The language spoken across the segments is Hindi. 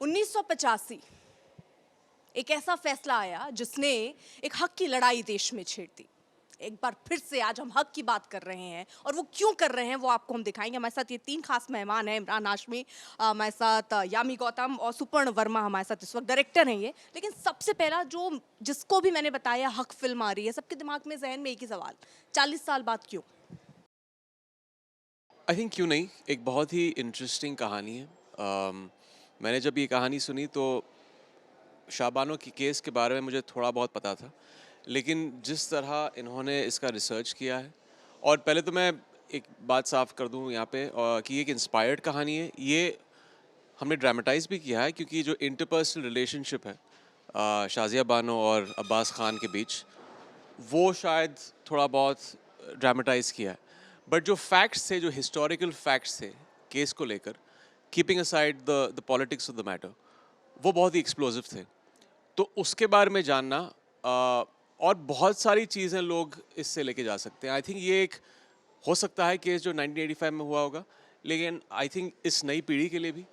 1985 एक ऐसा फैसला आया जिसने एक हक की लड़ाई देश में छेड़ दी। एक बार फिर से आज हम हक की बात कर रहे हैं और वो क्यों कर रहे हैं वो आपको हम दिखाएंगे। हमारे साथ ये तीन खास मेहमान हैं। इमरान हाशमी हमारे साथ, यामी गौतम और सुपर्ण वर्मा हमारे साथ इस वक्त डायरेक्टर हैं ये। लेकिन सबसे पहला जो जिसको भी मैंने बताया हक फिल्म आ रही है, सबके दिमाग में जहन में एक ही सवाल, 40 साल बाद क्यों? आई थिंक क्यों नहीं, एक बहुत ही इंटरेस्टिंग कहानी है। मैंने जब ये कहानी सुनी तो शाबानो की केस के बारे में मुझे थोड़ा बहुत पता था, लेकिन जिस तरह इन्होंने इसका रिसर्च किया है, और पहले तो मैं एक बात साफ कर दूं यहाँ पे कि एक इंस्पायर्ड कहानी है। ये हमने ड्रामेटाइज भी किया है क्योंकि जो इंटरपर्सनल रिलेशनशिप है शाजिया बानो और अब्बास खान के बीच, वो शायद थोड़ा बहुत ड्रामेटाइज किया है। बट जो फैक्ट्स थे, जो हिस्टोरिकल फैक्ट्स थे केस को लेकर, keeping aside the politics of the matter, वो बहुत ही एक्सप्लोसिव थे। तो उसके बारे में जानना और बहुत सारी चीज़ें लोग इससे लेके जा सकते हैं। आई थिंक ये एक हो सकता है केस जो 1985 में हुआ होगा, लेकिन आई थिंक इस नई पीढ़ी के लिए भी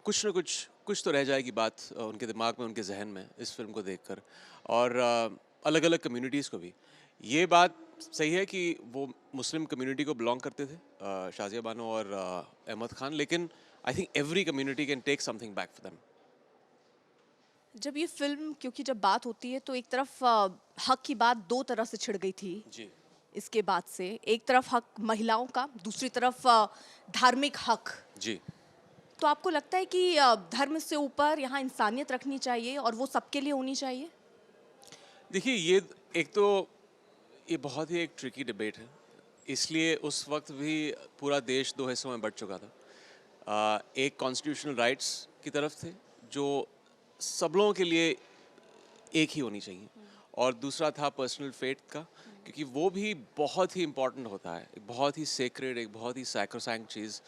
कुछ ना कुछ तो रह जाएगी बात उनके दिमाग में, उनके जहन में इस फिल्म को देखकर। और अलग अलग कम्युनिटीज़ को भी ये बात सही है कि वो मुस्लिम कम्युनिटी को बिलोंग करते थे, शाजिया बानो और अहमद खान, लेकिन I think every community can take something back for them. जब ये फिल्म, क्योंकि जब बात होती है तो एक तरफ हक की बात दो तरह से छिड़ गई थी जी इसके बाद से। एक तरफ हक महिलाओं का, दूसरी तरफ धार्मिक हक। जी। तो आपको लगता है कि धर्म से ऊपर यहाँ इंसानियत रखनी चाहिए और वो सबके लिए होनी चाहिए? देखिए, ये एक तो ये बहुत ही एक ट्रिकी डिबेट है, इसलिए उस वक्त भी पूरा देश दो हिस्सों में बंट चुका था। एक कॉन्स्टिट्यूशनल राइट्स की तरफ थे जो सब लोगों के लिए एक ही होनी चाहिए, और दूसरा था पर्सनल फेथ का, क्योंकि वो भी बहुत ही इम्पॉर्टेंट होता है, एक बहुत ही सेक्रेड, एक बहुत ही सैक्रोसैंक्ट चीज़।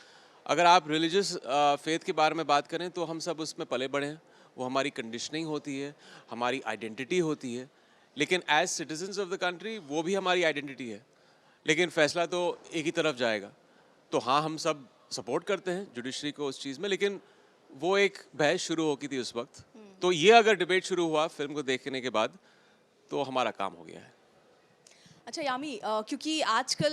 अगर आप रिलीजियस फेथ के बारे में बात करें तो हम सब उसमें पले बढ़े हैं, वो हमारी कंडीशनिंग होती है, हमारी आइडेंटिटी होती है। लेकिन as citizens of the country वो भी हमारी आइडेंटिटी है, लेकिन फैसला तो एक ही तरफ जाएगा। तो हाँ, हम सब सपोर्ट करते हैं जुडिशरी को उस चीज़ में, लेकिन वो एक बहस शुरू हो गई थी उस वक्त। तो ये अगर डिबेट शुरू हुआ फिल्म को देखने के बाद, तो हमारा काम हो गया है। अच्छा यामी, क्योंकि आजकल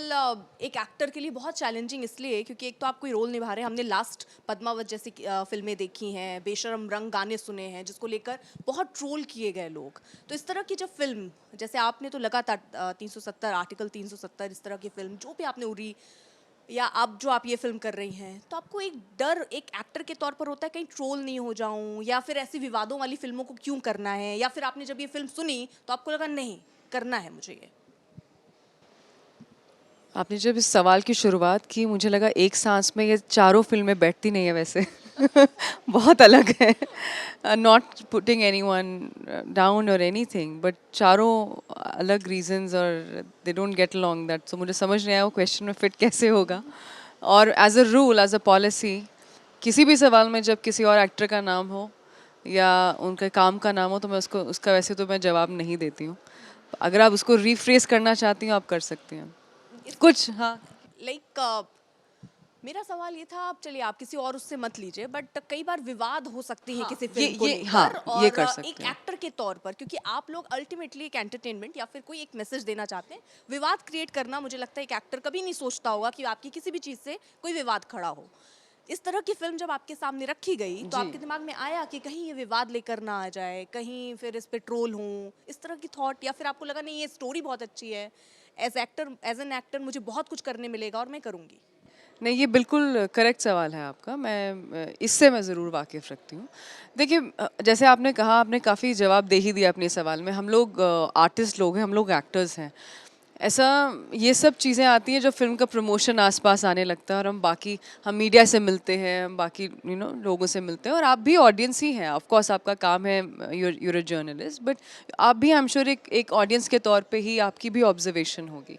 एक एक्टर के लिए बहुत चैलेंजिंग इसलिए है क्योंकि एक तो आप कोई रोल निभा रहे हैं। हमने लास्ट पद्मावत जैसी फिल्में देखी हैं, बेशरम रंग गाने सुने हैं जिसको लेकर बहुत ट्रोल किए गए लोग। तो इस तरह की जब फिल्म, जैसे आपने तो लगातार 370 आर्टिकल 370 इस तरह की फिल्म जो भी आपने उड़ी, या अब जो आप ये फिल्म कर रही हैं, तो आपको एक डर एक एक्टर के तौर पर होता है कहीं ट्रोल नहीं हो जाऊं, या फिर ऐसी विवादों वाली फिल्मों को क्यों करना है, या फिर आपने जब ये फिल्म सुनी तो आपको लगा नहीं करना है मुझे ये? आपने जब इस सवाल की शुरुआत की, मुझे लगा एक सांस में ये चारों फिल्में बैठती नहीं है वैसे। बहुत अलग है। Not putting anyone down और एनी थिंग, बट चारों अलग रीजंस और they don't get along that. So मुझे समझ नहीं आया वो क्वेश्चन में फिट कैसे होगा। और as a rule, as a policy, किसी भी सवाल में जब किसी और एक्टर का नाम हो या उनके काम का नाम हो तो मैं उसका वैसे तो मैं जवाब नहीं देती हूँ। अगर आप उसको रीफ्रेस करना चाहती हैं आप कर सकती हैं कुछ। हाँ, लाइक मेरा सवाल ये था, आप चलिए आप किसी और उससे मत लीजिए, बट कई बार विवाद हो सकती है किसी फिल्म को लेकर, हाँ, ये और कर एक सकते हैं। एक्टर के तौर पर, क्योंकि आप लोग अल्टीमेटली एक एंटरटेनमेंट या फिर कोई एक मैसेज देना चाहते हैं। विवाद क्रिएट करना, मुझे लगता है एक एक्टर कभी नहीं सोचता होगा कि आपकी किसी भी चीज़ से कोई विवाद खड़ा हो। इस तरह की फिल्म जब आपके सामने रखी गई तो जी। आपके दिमाग में आया कि कहीं ये विवाद लेकर ना आ जाए, कहीं फिर इस पे ट्रोल हूँ, इस तरह की थॉट, या फिर आपको लगा नहीं ये स्टोरी बहुत अच्छी है, एज एन एक्टर मुझे बहुत कुछ करने मिलेगा और मैं करूँगी? नहीं, ये बिल्कुल करेक्ट सवाल है आपका। इससे मैं ज़रूर वाकिफ़ रखती हूँ। देखिए, जैसे आपने कहा, आपने काफ़ी जवाब दे ही दिया अपने सवाल में। हम लोग आर्टिस्ट लोग हैं, हम लोग एक्टर्स हैं। ऐसा ये सब चीज़ें आती हैं जब फिल्म का प्रमोशन आसपास आने लगता है और हम मीडिया से मिलते हैं, हम बाकी लोगों से मिलते हैं, और आप भी ऑडियंस ही हैं। ऑफ कोर्स आपका काम है, यूर अ जर्नलिस्ट, बट आप भी, आई एम श्योर, एक ऑडियंस के तौर पे ही आपकी भी ऑब्जर्वेशन होगी।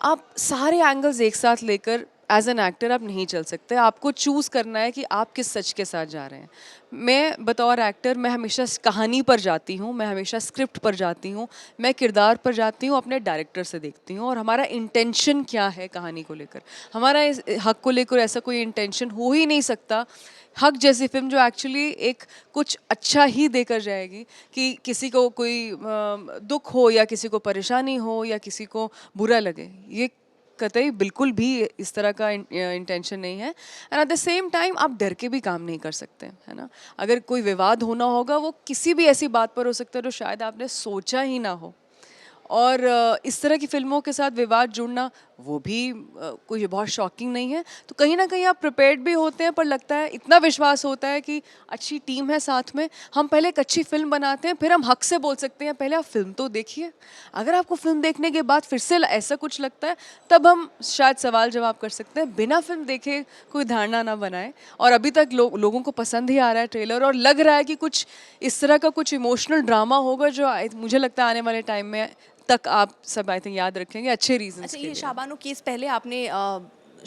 आप सारे एंगल्स एक साथ लेकर एज एन एक्टर आप नहीं चल सकते, आपको चूज़ करना है कि आप किस सच के साथ जा रहे हैं। मैं बतौर एक्टर मैं हमेशा कहानी पर जाती हूँ, मैं हमेशा स्क्रिप्ट पर जाती हूँ, मैं किरदार पर जाती हूँ, अपने डायरेक्टर से देखती हूँ और हमारा इंटेंशन क्या है कहानी को लेकर। हमारा इस हक को लेकर ऐसा कोई इंटेंशन हो ही नहीं सकता। हक जैसी फिल्म जो एक्चुअली एक कुछ अच्छा ही देकर जाएगी, कि किसी को कोई दुख हो या किसी को परेशानी हो या किसी को बुरा लगे, ये कतई बिल्कुल भी इस तरह का इंटेंशन नहीं है। And at the same time आप डर के भी काम नहीं कर सकते, है ना। अगर कोई विवाद होना होगा वो किसी भी ऐसी बात पर हो सकता है जो शायद आपने सोचा ही ना हो, और इस तरह की फिल्मों के साथ विवाद जुड़ना वो भी कोई बहुत शॉकिंग नहीं है। तो कहीं ना कहीं आप प्रिपेयर्ड भी होते हैं, पर लगता है इतना विश्वास होता है कि अच्छी टीम है साथ में, हम पहले एक अच्छी फिल्म बनाते हैं, फिर हम हक से बोल सकते हैं पहले आप फिल्म तो देखिए। अगर आपको फिल्म देखने के बाद फिर से ऐसा कुछ लगता है, तब हम शायद सवाल जवाब कर सकते हैं। बिना फिल्म देखे कोई धारणा ना बनाए। और अभी तक लोगों को पसंद ही आ रहा है ट्रेलर, और लग रहा है कि कुछ इस तरह का कुछ इमोशनल ड्रामा होगा जो मुझे लगता है आने वाले टाइम में तक आप सब आई थिंक याद रखेंगे अच्छे रीजंस अच्छा, के ये लिए। शाबानो केस पहले आपने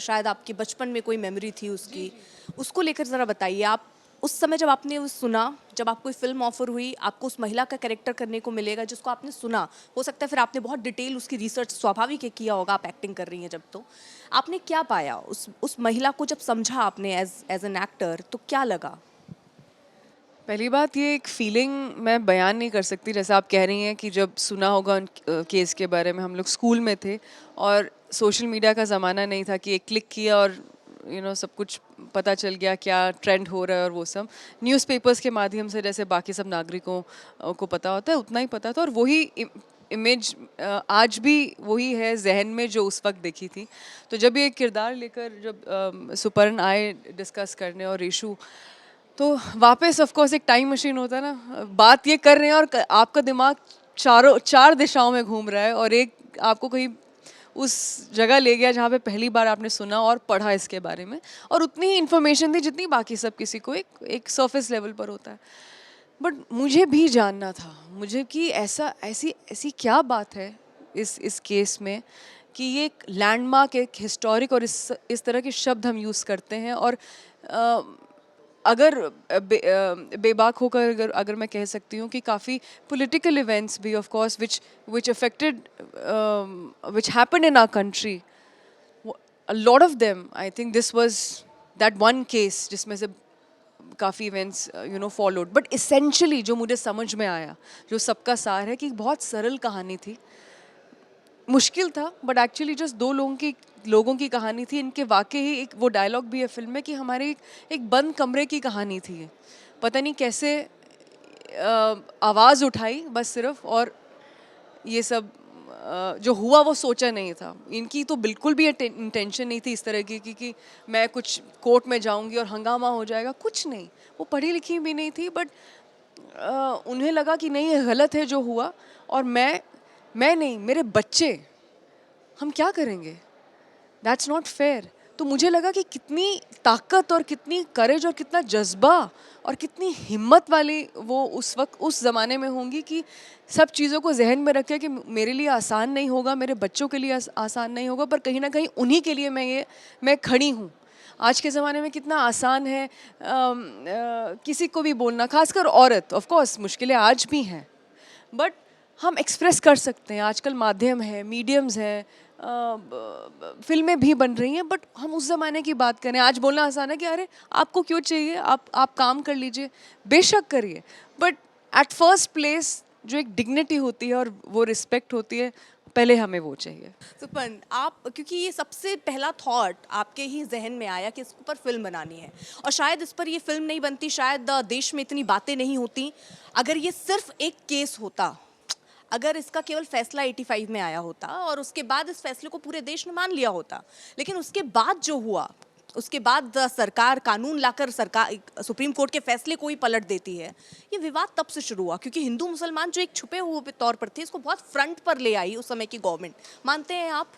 शायद आपके बचपन में कोई मेमोरी थी उसकी, उसको लेकर ज़रा बताइए। आप उस समय जब आपने वो सुना, जब आपको कोई फिल्म ऑफर हुई, आपको उस महिला का कैरेक्टर करने को मिलेगा जिसको आपने सुना, हो सकता है फिर आपने बहुत डिटेल उसकी रिसर्च स्वाभाविक है किया होगा, आप एक्टिंग कर रही हैं जब, तो आपने क्या पाया उस महिला को जब समझा आपने एज एज एन एक्टर, तो क्या लगा? पहली बात ये एक फीलिंग मैं बयान नहीं कर सकती, जैसे आप कह रही हैं कि जब सुना होगा उन केस के बारे में। हम लोग स्कूल में थे और सोशल मीडिया का ज़माना नहीं था कि एक क्लिक किया और सब कुछ पता चल गया क्या ट्रेंड हो रहा है, और वो सब न्यूज़पेपर्स के माध्यम से जैसे बाकी सब नागरिकों को पता होता है उतना ही पता था। और वही इमेज आज भी वही है जहन में जो उस वक्त देखी थी। तो जब ये किरदार लेकर जब सुपर्ण आए डिस्कस करने और रेशु, तो वापस ऑफ कोर्स एक टाइम मशीन होता है ना, बात ये कर रहे हैं और आपका दिमाग चार दिशाओं में घूम रहा है, और एक आपको कहीं उस जगह ले गया जहाँ पे पहली बार आपने सुना और पढ़ा इसके बारे में, और उतनी ही इन्फॉर्मेशन थी जितनी बाकी सब किसी को एक सरफेस लेवल पर होता है। बट मुझे भी जानना था, मुझे कि ऐसा ऐसी ऐसी क्या बात है इस केस में कि ये एक लैंडमार्क, एक हिस्टोरिक, और इस तरह के शब्द हम यूज़ करते हैं। और अगर बेबाक होकर अगर मैं कह सकती हूँ कि काफ़ी पॉलिटिकल इवेंट्स भी of course which affected which happened in our country, a lot of them, I think this was that one case जिसमें से काफ़ी इवेंट्स फॉलोड। बट इसेंशली जो मुझे समझ में आया, जो सबका सार है, कि बहुत सरल कहानी थी। मुश्किल था बट एक्चुअली जस्ट दो लोगों की कहानी थी। इनके वाकई ही एक वो डायलॉग भी है फिल्म में कि हमारी एक बंद कमरे की कहानी थी ये। पता नहीं कैसे आवाज़ उठाई बस सिर्फ, और ये सब जो हुआ वो सोचा नहीं था। इनकी तो बिल्कुल भी इंटेंशन नहीं थी इस तरह की कि मैं कुछ कोर्ट में जाऊंगी और हंगामा हो जाएगा, कुछ नहीं। वो पढ़ी लिखी भी नहीं थी, बट उन्हें लगा कि नहीं ये गलत है जो हुआ, और मैं नहीं, मेरे बच्चे, हम क्या करेंगे, दैट्स नॉट फेयर। तो मुझे लगा कि कितनी ताकत और कितनी करेज और कितना जज्बा और कितनी हिम्मत वाली वो उस वक्त उस ज़माने में होंगी कि सब चीज़ों को जहन में रखे कि मेरे लिए आसान नहीं होगा, मेरे बच्चों के लिए आसान नहीं होगा, पर कहीं ना कहीं उन्हीं के लिए मैं खड़ी हूँ। आज के ज़माने में कितना आसान है किसी को भी बोलना, खासकर औरत। ऑफ कोर्स मुश्किलें आज भी हैं, बट हम एक्सप्रेस कर सकते हैं। आजकल माध्यम है, मीडियम्स हैं, फिल्में भी बन रही हैं, बट हम उस ज़माने की बात करें। आज बोलना आसान है कि अरे आपको क्यों चाहिए, आप काम कर लीजिए, बेशक करिए, बट एट फर्स्ट प्लेस जो एक डिग्निटी होती है और वो रिस्पेक्ट होती है, पहले हमें वो चाहिए। सुपन, आप, क्योंकि ये सबसे पहला थॉट आपके ही जहन में आया कि इसके ऊपर फिल्म बनानी है, और शायद इस पर ये फिल्म नहीं बनती, शायद देश में इतनी बातें नहीं होती अगर ये सिर्फ एक केस होता, अगर इसका केवल फैसला 85 में आया होता और उसके बाद इस फैसले को पूरे देश ने मान लिया होता। लेकिन उसके बाद जो हुआ, उसके बाद सरकार कानून लाकर सरकार सुप्रीम कोर्ट के फैसले को ही पलट देती है। ये विवाद तब से शुरू हुआ क्योंकि हिंदू मुसलमान जो एक छुपे हुए तौर पर थे, इसको बहुत फ्रंट पर ले आई उस समय की गवर्नमेंट। मानते हैं आप?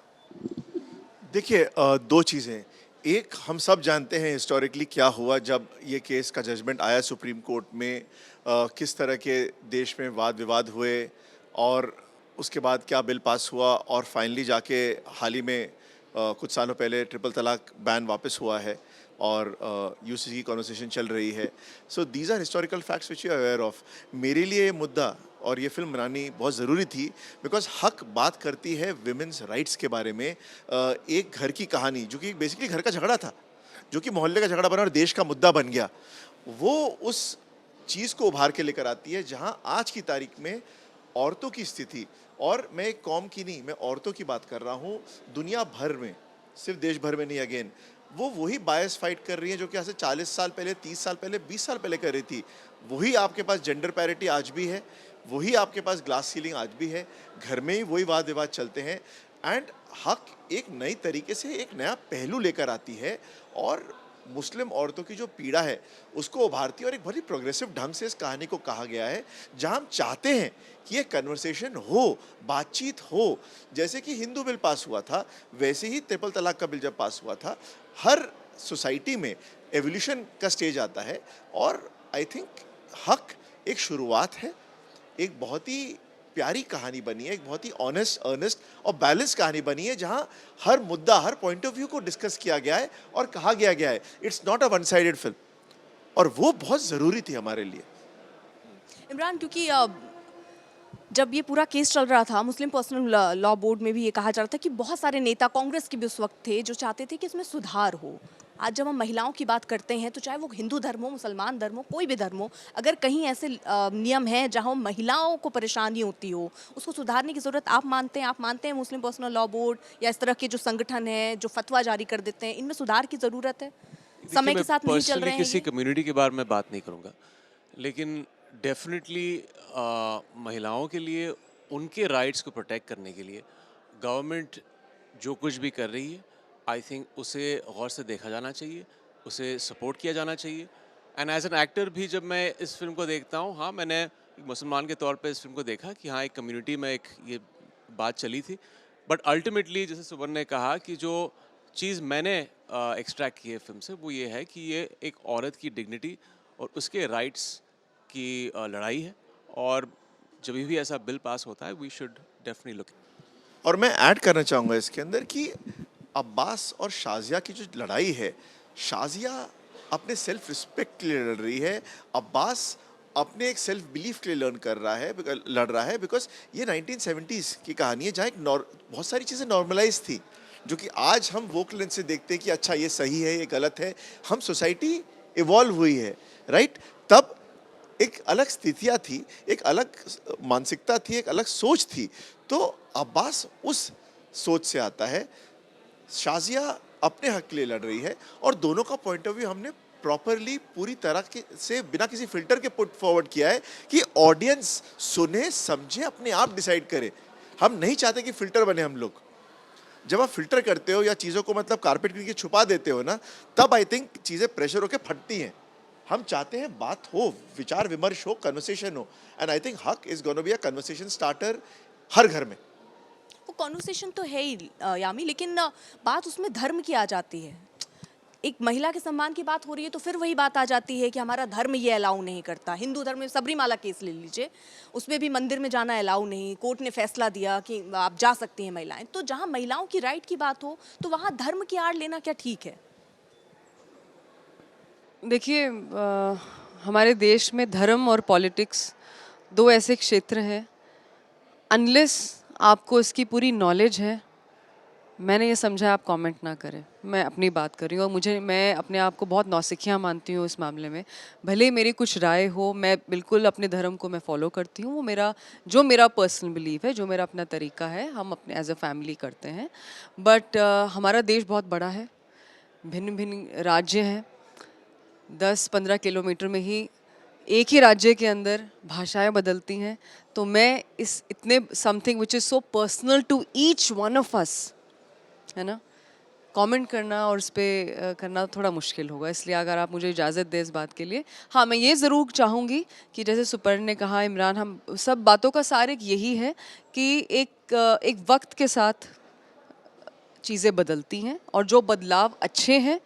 देखिए, दो चीज़ें। एक, हम सब जानते हैं हिस्टोरिकली क्या हुआ जब ये केस का जजमेंट आया सुप्रीम कोर्ट में, किस तरह के देश में वाद विवाद हुए और उसके बाद क्या बिल पास हुआ और फाइनली जाके हाल ही में कुछ सालों पहले ट्रिपल तलाक बैन वापस हुआ है और यूसीसी की कॉन्वर्सेशन चल रही है. So these are historical facts which you are aware of. मेरे लिए ये मुद्दा और ये फिल्म बनानी बहुत ज़रूरी थी बिकॉज हक बात करती है विमेंस राइट्स के बारे में. एक घर की कहानी जो कि बेसिकली घर का झगड़ा था, जो कि मोहल्ले का झगड़ा बना और देश का मुद्दा बन गया, वो उस चीज़ को उभार के लेकर आती है जहां आज की तारीख में औरतों की स्थिति, और मैं एक कौम की नहीं, मैं औरतों की बात कर रहा हूँ, दुनिया भर में, सिर्फ देश भर में नहीं, अगेन वो वही बायस फाइट कर रही है जो कि आज से 40 साल पहले, 30 साल पहले, 20 साल पहले कर रही थी. वही आपके पास जेंडर पैरिटी आज भी है, वही आपके पास ग्लास सीलिंग आज भी है, घर में ही वही वाद विवाद चलते हैं. एंड हक एक नई तरीके से एक नया पहलू लेकर आती है और मुस्लिम औरतों की जो पीड़ा है उसको उभारती है. और एक बहुत ही प्रोग्रेसिव ढंग से इस कहानी को कहा गया है जहां हम चाहते हैं कि ये कन्वर्सेशन हो, बातचीत हो. जैसे कि हिंदू बिल पास हुआ था, वैसे ही ट्रिपल तलाक का बिल जब पास हुआ था, हर सोसाइटी में एवोल्यूशन का स्टेज आता है. और आई थिंक हक एक शुरुआत है, एक बहुत ही प्यारी कहानी बनी है, एक बहुत ही ऑनेस्ट, अर्नेस्ट और बैलेंस कहानी बनी है जहां हर मुद्दा, हर पॉइंट ऑफ व्यू को डिस्कस किया गया है और कहा गया है. It's not a one sided film, और वो बहुत ज़रूरी थी हमारे लिए. इमरान, क्योंकि जब ये पूरा केस चल रहा था, मुस्लिम पर्सनल लॉ बोर्ड में भी ये कहा जा रहा था कि बहुत सारे नेता कांग्रेस के भी उस वक्त थे जो चाहते थे कि इसमें सुधार हो. आज जब हम महिलाओं की बात करते हैं तो चाहे वो हिंदू धर्म हो, मुसलमान धर्म हो, कोई भी धर्म हो, अगर कहीं ऐसे नियम हैं जहां महिलाओं को परेशानी होती हो, उसको सुधारने की ज़रूरत आप मानते हैं मुस्लिम पर्सनल लॉ बोर्ड या इस तरह के जो संगठन हैं जो फतवा जारी कर देते हैं, इनमें सुधार की ज़रूरत है? समय के साथ नहीं चल रहे हैं किसी ये? कम्युनिटी के बारे में बात नहीं करूँगा, लेकिन डेफिनेटली महिलाओं के लिए उनके राइट्स को प्रोटेक्ट करने के लिए गवर्नमेंट जो कुछ भी कर रही है, आई थिंक उसे गौर से देखा जाना चाहिए, उसे सपोर्ट किया जाना चाहिए. एंड एज एन एक्टर भी जब मैं इस फिल्म को देखता हूँ, हाँ, मैंने एक मुसलमान के तौर पे इस फिल्म को देखा कि हाँ, एक कम्युनिटी में एक ये बात चली थी. बट अल्टीमेटली जैसे सुबन ने कहा कि जो चीज़ मैंने एक्सट्रैक्ट की है फिल्म से, वो ये है कि ये एक औरत की डिग्निटी और उसके राइट्स की लड़ाई है. और जब भी ऐसा बिल पास होता है, वी शुड डेफिनेटली लुक. और मैं ऐड करना चाहूँगा इसके अंदर कि अब्बास और शाजिया की जो लड़ाई है, शाजिया अपने सेल्फ रिस्पेक्ट के लिए लड़ रही है, अब्बास अपने एक सेल्फ बिलीफ के लिए लड़ रहा है बिकॉज ये 1970s की कहानी है जहाँ बहुत सारी चीज़ें नॉर्मलाइज थी जो कि आज हम वो लेंस से देखते हैं कि अच्छा ये सही है, ये गलत है. हम सोसाइटी इवॉल्व हुई है, राइट. तब एक अलग स्थितियाँ थी, एक अलग मानसिकता थी, एक अलग सोच थी. तो अब्बास उस सोच से आता है, शाजिया अपने हक के लिए लड़ रही है, और दोनों का पॉइंट ऑफ व्यू हमने प्रॉपरली पूरी तरह से बिना किसी फिल्टर के पुट फॉरवर्ड किया है कि ऑडियंस सुने, समझे, अपने आप डिसाइड करे. हम नहीं चाहते कि फिल्टर बने हम लोग. जब आप फिल्टर करते हो या चीज़ों को मतलब कारपेट के नीचे छुपा देते हो ना, तब आई थिंक चीज़ें प्रेशर होकर फटती हैं. हम चाहते हैं बात हो, विचार विमर्श हो, कन्वर्सेशन हो. And I think Haq is gonna be a conversation starter हर घर में. वो कॉन्वर्सेशन तो है ही यामी, लेकिन बात उसमें धर्म की आ जाती है. एक महिला के सम्मान की बात हो रही है तो फिर वही बात आ जाती है कि हमारा धर्म ये अलाउ नहीं करता. हिंदू धर्म में सबरीमाला केस ले लीजिए, उसमें भी मंदिर में जाना अलाउ नहीं, कोर्ट ने फैसला दिया कि आप जा सकती हैं महिलाएं. तो जहां महिलाओं की राइट की बात हो तो वहां धर्म की आड़ लेना क्या ठीक है? देखिए, हमारे देश में धर्म और पॉलिटिक्स दो ऐसे क्षेत्र हैं, अनलेस आपको इसकी पूरी नॉलेज है, मैंने ये समझा आप कमेंट ना करें. मैं अपनी बात कर रही हूँ और मैं अपने आप को बहुत नौसिखिया मानती हूँ इस मामले में. भले ही मेरी कुछ राय हो, मैं बिल्कुल अपने धर्म को मैं फॉलो करती हूँ. वो मेरा पर्सनल बिलीफ है, जो मेरा अपना तरीका है, हम अपने एज अ फैमिली करते हैं. बट हमारा देश बहुत बड़ा है, भिन्न भिन्न राज्य हैं, 10-15 किलोमीटर में ही एक ही राज्य के अंदर भाषाएं बदलती हैं. तो मैं इस इतने something which is so personal to each one of us, है ना, कमेंट करना और उस पर करना थोड़ा मुश्किल होगा. इसलिए अगर आप मुझे इजाज़त दें इस बात के लिए, हाँ, मैं ये ज़रूर चाहूँगी कि जैसे सुपर्ण ने कहा, इमरान, हम सब बातों का सार एक यही है कि एक वक्त के साथ चीज़ें बदलती हैं और जो बदलाव अच्छे हैं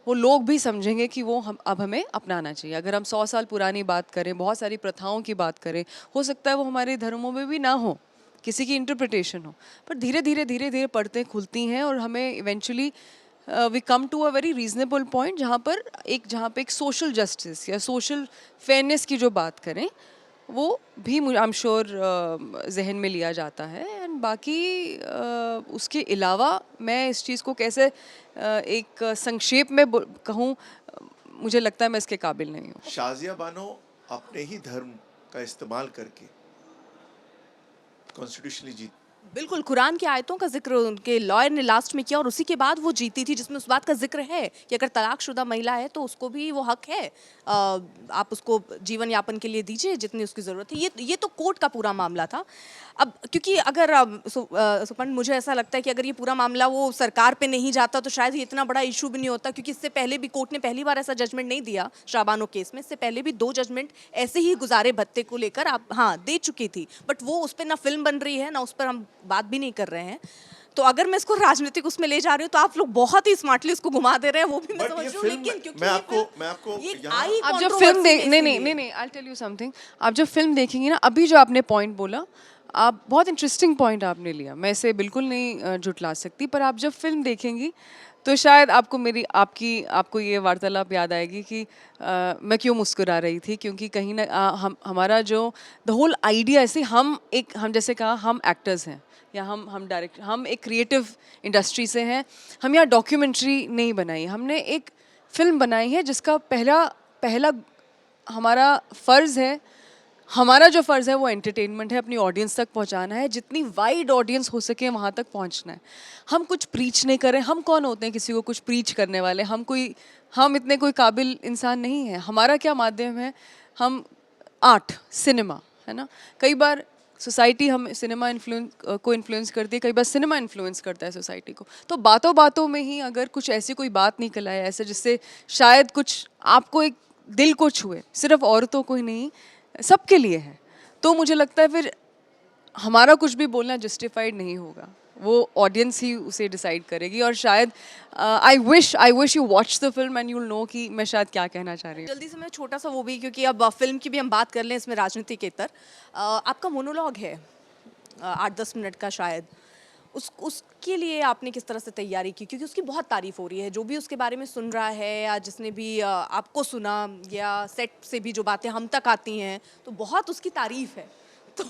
वो लोग भी समझेंगे कि वो अब हमें अपनाना चाहिए. अगर हम 100 साल पुरानी बात करें, बहुत सारी प्रथाओं की बात करें, हो सकता है वो हमारे धर्मों में भी ना हो, किसी की इंटरप्रिटेशन हो, पर धीरे धीरे धीरे धीरे परतें खुलती हैं और हमें eventually we come to a very reasonable point जहाँ पे एक सोशल जस्टिस या सोशल फेयरनेस की जो बात करें वो भी मुझे आई एम श्योर जहन में लिया जाता है। एंड बाकी उसके अलावा मैं इस चीज़ को कैसे एक संक्षेप में कहूँ, मुझे लगता है मैं इसके काबिल नहीं हूँ। शाजिया बानो अपने ही धर्म का इस्तेमाल करके कॉन्स्टिट्यूशनली जीत। बिल्कुल, कुरान की आयतों का जिक्र उनके लॉयर ने लास्ट में किया और उसी के बाद वो जीती थी, जिसमें उस बात का जिक्र है कि अगर तलाकशुदा महिला है तो उसको भी वो हक है, आप उसको जीवन यापन के लिए दीजिए जितनी उसकी ज़रूरत है। ये तो कोर्ट का पूरा मामला था। अब क्योंकि अगर सुपर्ण, मुझे ऐसा लगता है कि अगर ये पूरा मामला वो सरकार पे नहीं जाता तो शायद ये इतना बड़ा इशू भी नहीं होता, क्योंकि इससे पहले भी कोर्ट ने पहली बार ऐसा जजमेंट नहीं दिया शाबानो केस में। इससे पहले भी 2 जजमेंट ऐसे ही गुजारे भत्ते को लेकर आप दे चुकी थी, बट वो उस पर ना फिल्म बन रही है ना उस पर हम बात भी नहीं कर रहे हैं। तो अगर मैं इसको राजनीतिक उसमें ले जा रही हूँ तो आप लोग बहुत ही स्मार्टली उसको घुमा दे रहे हैं, वो भी मैं समझ रही हूँ। लेकिन क्योंकि मैं आपको आप जब फिल्म देख नहीं आई टेल यू समथिंग, आप जब फिल्म देखेंगी ना, अभी जो आपने पॉइंट बोला, आप बहुत इंटरेस्टिंग पॉइंट आपने लिया, मैं इसे बिल्कुल नहीं झुटला सकती, पर आप जब फिल्म देखेंगी तो शायद आपको ये वार्तालाप याद आएगी कि मैं क्यों मुस्कुरा रही थी, क्योंकि कहीं ना हमारा जो द होल आइडिया ऐसे हम जैसे कहा हम एक्टर्स हैं या हम एक क्रिएटिव इंडस्ट्री से हैं। हम यहाँ डॉक्यूमेंट्री नहीं बनाई, हमने एक फिल्म बनाई है जिसका पहला हमारा फ़र्ज़ है, हमारा जो फ़र्ज़ है वो एंटरटेनमेंट है, अपनी ऑडियंस तक पहुंचाना है, जितनी वाइड ऑडियंस हो सके वहाँ तक पहुंचना है। हम कुछ प्रीच नहीं करें, हम कौन होते हैं किसी को कुछ प्रीच करने वाले, हम इतने कोई काबिल इंसान नहीं हैं। हमारा क्या माध्यम है, हम आर्ट, सिनेमा, है ना। कई बार सोसाइटी हम सिनेमा को इन्फ्लुएंस करती है, कई बार सिनेमा इन्फ्लुएंस करता है सोसाइटी को। तो बातों बातों में ही अगर कुछ ऐसी कोई बात निकल आए ऐसे जिससे शायद कुछ आपको एक दिल को छुए, सिर्फ औरतों को ही नहीं सबके लिए है, तो मुझे लगता है फिर हमारा कुछ भी बोलना जस्टिफाइड नहीं होगा, वो ऑडियंस ही उसे डिसाइड करेगी। और शायद I wish you watch the film and you will know कि मैं शायद क्या कहना चाह रही हूँ। जल्दी से मैं छोटा सा वो भी, क्योंकि अब फिल्म की भी हम बात कर लें इसमें राजनीति के तर, आपका मोनोलॉग है 8-10 मिनट का शायद, उसके लिए आपने किस तरह से तैयारी की, क्योंकि उसकी बहुत तारीफ हो रही है, जो भी उसके बारे में सुन रहा है या जिसने भी आपको सुना या सेट से भी जो बातें हम तक आती हैं तो बहुत उसकी तारीफ है। तो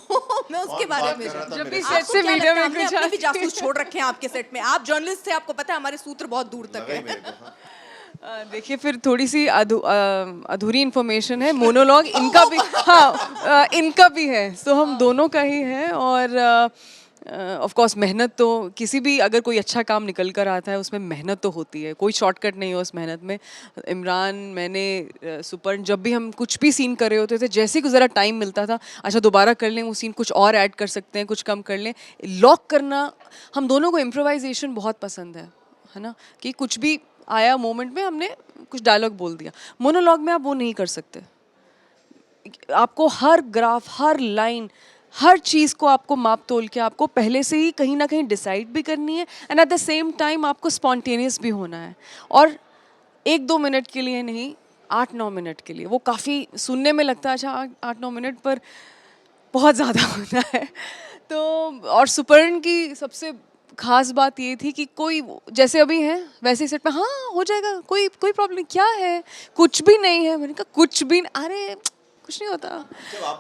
मैं उसके बारे में जब भी सेट से वीडियो में कुछ अपने भी जासूस छोड़ रखे हैं आपके सेट में, आप जर्नलिस्ट थे, आपको पता है हमारे सूत्र बहुत दूर तक है। देखिए फिर थोड़ी सी अधूरी इन्फॉर्मेशन है, मोनोलॉग इनका भी इनका भी है, तो हम दोनों का ही है। और ऑफ कोर्स मेहनत तो किसी भी अगर कोई अच्छा काम निकल कर आता है उसमें मेहनत तो होती है, कोई शॉर्टकट नहीं है उस मेहनत में। इमरान, मैंने, सुपर्ण, जब भी हम कुछ भी सीन कर रहे होते थे, जैसे कि ज़रा टाइम मिलता था, अच्छा दोबारा कर लें वो सीन, कुछ और ऐड कर सकते हैं, कुछ कम कर लें, लॉक करना। हम दोनों को इम्प्रोवाइजेशन बहुत पसंद है ना, कि कुछ भी आया मोमेंट में हमने कुछ डायलॉग बोल दिया। मोनोलॉग में आप वो नहीं कर सकते, आपको हर ग्राफ, हर लाइन, हर चीज़ को आपको माप तोल के आपको पहले से ही कहीं ना कहीं डिसाइड भी करनी है, and at the same time आपको स्पॉन्टेनियस भी होना है। और 1-2 मिनट के लिए नहीं, 8-9 मिनट के लिए, वो काफ़ी सुनने में लगता है अच्छा 8-9 मिनट, पर बहुत ज़्यादा होता है। तो और सुपर्ण की सबसे खास बात ये थी कि कोई जैसे अभी है वैसे ही सेट में हाँ हो जाएगा, कोई प्रॉब्लम क्या है, कुछ भी नहीं है। मैंने कहा कुछ भी अरे कुछ नहीं होता।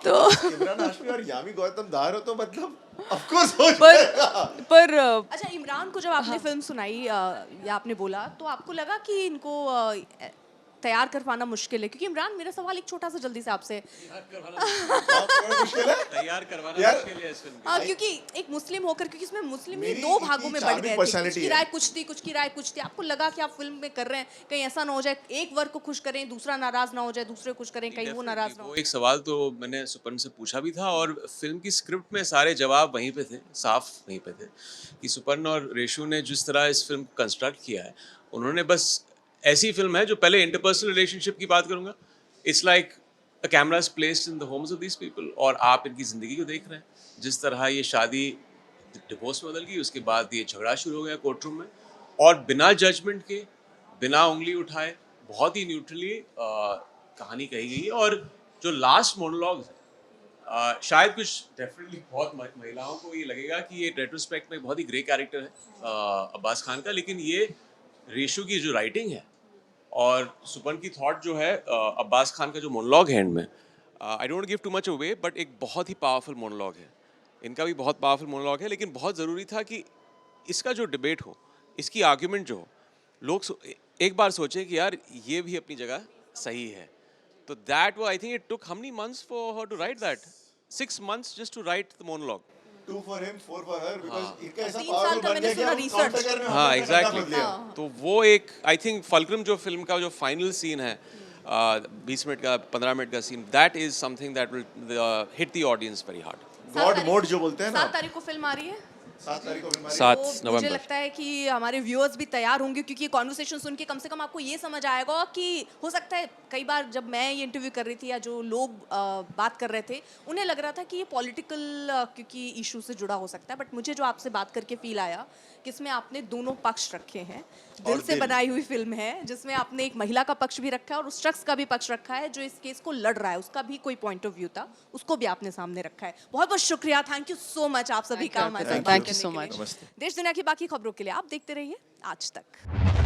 तो इमरान हाशमी और यामी गौतम दार हो तो मतलब ऑफ कोर्स हो जाएगा। पर अच्छा, इमरान को जब आपने फिल्म सुनाई या आपने बोला तो आपको लगा कि इनको तैयार कर पाना मुश्किल है? क्योंकि इमरान, मेरा सवाल एक छोटा सा जल्दी से आपसे, तैयार करवाना मुश्किल है इस फिल्म को। क्योंकि एक मुस्लिम होकर, क्योंकि इसमें मुस्लिम ही 2 भागों में बढ़ गए थे, कुछ की राय कुछ थी, कुछ की राय कुछ थी। आपको लगा कि आप फिल्म में कर रहे हैं, कहीं ऐसा ना हो जाए एक वर्ग को खुश करें दूसरा नाराज ना हो जाए, दूसरे को खुश करें कहीं वो नाराज ना हो? वो एक सवाल तो मैंने सुपर्ण से पूछा भी था और फिल्म की स्क्रिप्ट में सारे जवाब वहीं पे थे, साफ वहीं पे थे, कि सुपर्ण और रेशु ने जिस तरह इस फिल्म को कंस्ट्रक्ट किया है, उन्होंने बस ऐसी फिल्म है जो पहले इंटरपर्सनल रिलेशनशिप की बात करूंगा, it's like a camera is placed in the homes of these people और आप इनकी ज़िंदगी को देख रहे हैं। जिस तरह ये शादी डिवोर्स में बदल गई, उसके बाद ये झगड़ा शुरू हो गया कोर्ट रूम में, और बिना जजमेंट के, बिना उंगली उठाए, बहुत ही न्यूट्रली कहानी कही गई है। और जो लास्ट मोनोलॉग है, शायद कुछ डेफिनेटली बहुत महिलाओं को ये लगेगा कि ये रेट्रोस्पेक्ट में बहुत ही ग्रे कैरेक्टर है अब्बास खान का, लेकिन ये रेशो की जो राइटिंग है और सुपन की थॉट जो है अब्बास खान का जो मोनोलॉग है एंड में, I don't give too much away, but एक बहुत ही पावरफुल मोनोलॉग है। इनका भी बहुत पावरफुल मोनोलॉग है, लेकिन बहुत ज़रूरी था कि इसका जो डिबेट हो, इसकी आर्ग्यूमेंट जो हो, एक बार सोचें कि यार ये भी अपनी जगह सही है। तो दैट वो I think it took how many months for her to write that, 6 months just to write the monologue. 2 for him, 4 for her, because इनका ऐसा 3 साल powerful का बन मैंने गया कि सुना हम research। counter करने में हाँ अपना एग्जैक्टली बदल लिया। तो वो एक आई थिंक फलक्रम जो फिल्म का जो फाइनल सीन है 20 मिनट का 15 मिनट का scene, that is something that will hit the audience very hard. God mode जो बोलते हैं ना, 7 तारीख को फिल्म आ रही है। 7 तारीख को फिल्म आ रही है। 7 तो मुझे नवंबर। लगता है कि हमारे व्यूअर्स भी तैयार होंगे, क्योंकि ये कॉन्वर्सेशन सुन के कम से कम आपको ये समझ आएगा कि हो सकता है कई बार जब मैं ये इंटरव्यू कर रही थी या जो लोग बात कर रहे थे उन्हें लग रहा था कि ये पॉलिटिकल क्योंकि इशू से जुड़ा हो सकता है, बट मुझे जो आपसे बात करके फील आया कि इसमें आपने दोनों पक्ष रखे हैं। दिल से दिल। बनाई हुई फिल्म है जिसमें आपने एक महिला का पक्ष भी रखा है और उस शख्स का भी पक्ष रखा है जो इस केस को लड़ रहा है, उसका भी कोई पॉइंट ऑफ व्यू था, उसको भी आपने सामने रखा है। बहुत बहुत शुक्रिया, थैंक यू सो मच आप सभी का हमारे साथ Thank बात you करने so के लिए। much. नमस्ते। देश दुनिया की बाकी खबरों के लिए आप देखते रहिए आज तक।